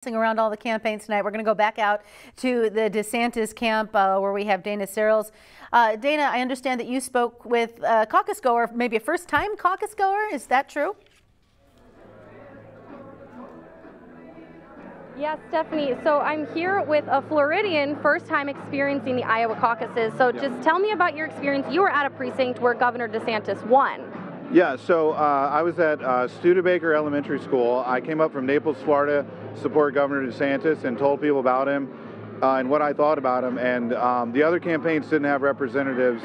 Around all the campaigns tonight. We're going to go back out to the DeSantis camp where we have Dana Searles. Dana, I understand that you spoke with a caucus goer, maybe a first-time caucus goer. Is that true? Yes, Stephanie. So I'm here with a Floridian, first time experiencing the Iowa caucuses. So just tell me about your experience. You were at a precinct where Governor DeSantis won. Yeah, so I was at Studebaker Elementary School. I came up from Naples, Florida, to support Governor DeSantis and told people about him and what I thought about him. And the other campaigns didn't have representatives,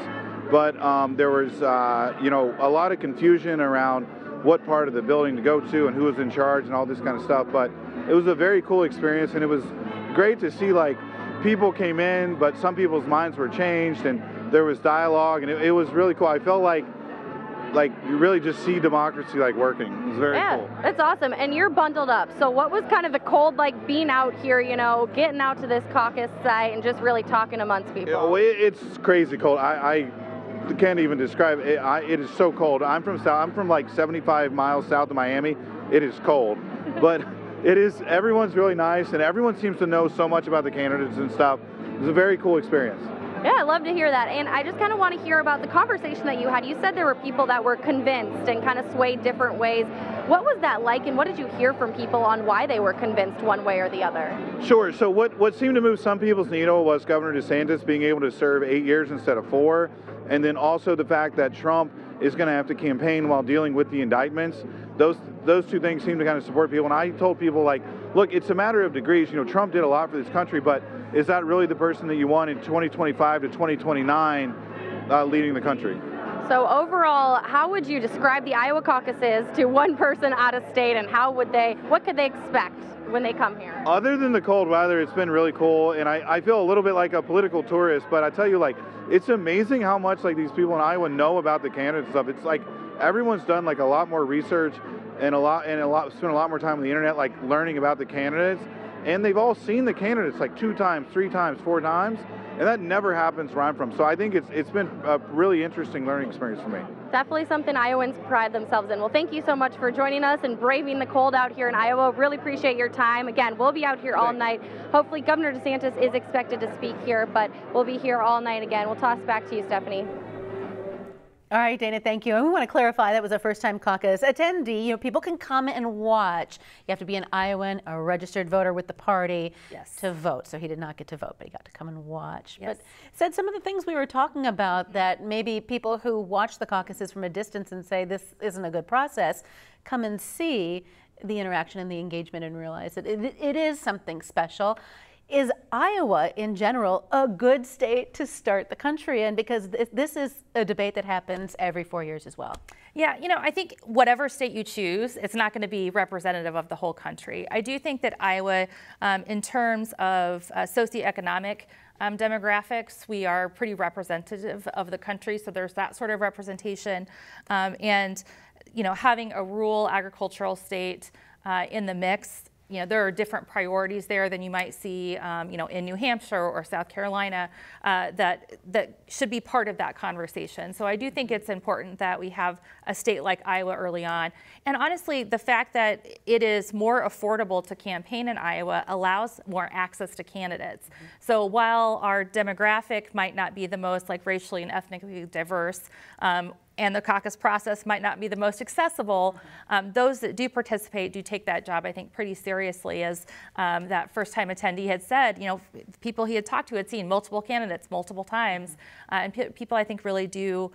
but there was, a lot of confusion around what part of the building to go to and who was in charge and all this kind of stuff. But it was a very cool experience, and it was great to see, like, people came in, but some people's minds were changed, and there was dialogue, and it was really cool. I felt like you really just see democracy working. It was very cool. Yeah, that's awesome. And you're bundled up. So what was kind of the cold like being out here, getting out to this caucus site and just really talking amongst people? It's crazy cold. I can't even describe it. It is so cold. I'm from like 75 miles south of Miami. It is cold, but everyone's really nice, and everyone seems to know so much about the candidates and stuff. It was a very cool experience. Yeah, I love to hear that. And I just kind of want to hear about the conversation that you had. You said there were people that were convinced and kind of swayed different ways. What was that like, and what did you hear from people on why they were convinced one way or the other? Sure. So what seemed to move some people's needle was Governor DeSantis being able to serve 8 years instead of 4, and then also the fact that Trump is going to have to campaign while dealing with the indictments. Those two things seem to kind of support people. And I told people, look, it's a matter of degrees. Trump did a lot for this country, but is that really the person that you want in 2025 to 2029 leading the country? So overall, how would you describe the Iowa caucuses to one person out of state, and what could they expect when they come here? Other than the cold weather, it's been really cool, and I feel a little bit like a political tourist, but I tell you, it's amazing how much these people in Iowa know about the candidate stuff. It's like everyone's done a lot more research and spent a lot more time on the internet learning about the candidates, and they've all seen the candidates 2 times, 3 times, 4 times, and that never happens where I'm from. So I think it's been a really interesting learning experience for me. Definitely something Iowans pride themselves in. Well, thank you so much for joining us and braving the cold out here in Iowa. Really appreciate your time. Again, we'll be out here all night. Hopefully Governor DeSantis is expected to speak here, but we'll be here all night again. We'll toss back to you, Stephanie. All right, Dana, thank you. And we want to clarify that was a first-time caucus attendee. People can come and watch. You have to be an Iowan, a registered voter with the party to vote. So he did not get to vote, but he got to come and watch. Yes. But said some of the things we were talking about that maybe people who watch the caucuses from a distance and say this isn't a good process, come and see the interaction and the engagement and realize that it is something special. Is Iowa, in general, a good state to start the country in? Because this is a debate that happens every 4 years as well. Yeah, I think whatever state you choose, it's not going to be representative of the whole country. I do think that Iowa, in terms of socioeconomic demographics, we are pretty representative of the country. So there's that sort of representation. And, having a rural agricultural state in the mix, there are different priorities there than you might see, in New Hampshire or South Carolina that should be part of that conversation. So I do think it's important that we have a state like Iowa early on. And honestly, the fact that it is more affordable to campaign in Iowa allows more access to candidates. So while our demographic might not be the most racially and ethnically diverse, and the caucus process might not be the most accessible, those that do participate do take that job, I think, pretty seriously. As that first-time attendee had said, people he had talked to had seen multiple candidates multiple times, and people, I think, really do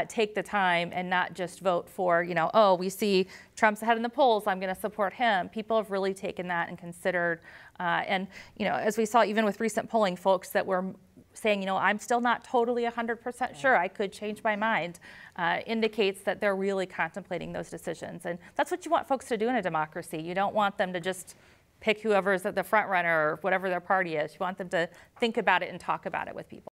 take the time and not just vote for, oh, we see Trump's ahead in the polls, I'm going to support him. People have really taken that and considered, and as we saw even with recent polling, folks that were saying, I'm still not totally 100% sure, I could change my mind, indicates that they're really contemplating those decisions. And that's what you want folks to do in a democracy. You don't want them to just pick whoever's at the front runner or whatever their party is. You want them to think about it and talk about it with people.